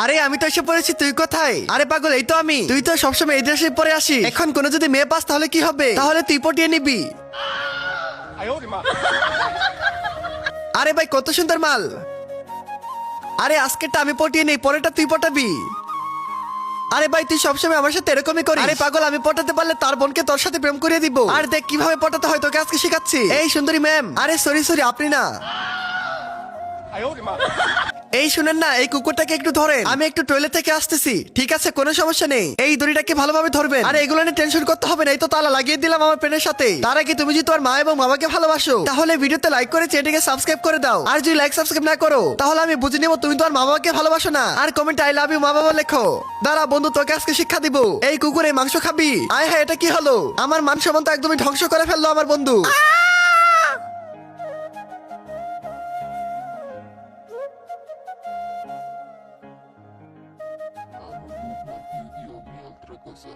আরে আমি তো এসে পড়েছি, তুই কোথায়? আরে পাগল, এই তো আমি। তুই তো সবসময় এই ড্রেসে পরে আসিস, এখন কোনো যদি মেয়ে পাস তাহলে কি হবে? তাহলে তুই পটিয়ে নিবি। আরে ভাই কত সুন্দর মাল। আরে আজকেরটা আমি পটিয়ে নেই, পরেরটা তুই পটাবি। আরে ভাই তুই সবসময় আমার সাথে এরকমই করিস। আরে পাগল, আমি পটাতে পারলে তার বোনকে তোর সাথে প্রেম করিয়ে দিব। আর দেখ কিভাবে পটাতে হয়, তোকে আজকে শেখাচ্ছি। এই সুন্দরী ম্যাম, আরে সরি সরি, আপনি না। এই শুনেন না, এই কুকুরটাকে একটু ধরেন, আমি একটু টয়লেট থেকে আসতেছি। ঠিক আছে, কোনো সমস্যা নেই। এই দড়িটাকে ভালোভাবে ধরবেন। আরে এগুলো নিয়ে টেনশন করতে হবে না, এই তো তালা লাগিয়ে দিলাম আমার পেনের সাথে। তার আগে তুমি যদি তোমার মা এবং বাবাকে ভালোবাসো তাহলে ভিডিওতে লাইক করে চ্যানেলটিকে সাবস্ক্রাইব করে দাও। আর যদি লাইক সাবস্ক্রাইব না করো তাহলে আমি বুঝে নেবো তুমি তোমার মা বাবাকে ভালোবাসো না। আর কমেন্ট আই লাভ ইউ মা বাবা লেখো। দাঁড়া বন্ধু, তোকে আজকে শিক্ষা দিব। এই কুকুর এই মাংস খাবি? আয় হ্যাঁ, এটা কি হলো? আমার মান সম্মান তো একদমই ধ্বংস করে ফেললো আমার বন্ধু। Ah, no, no, no, y otra cosa.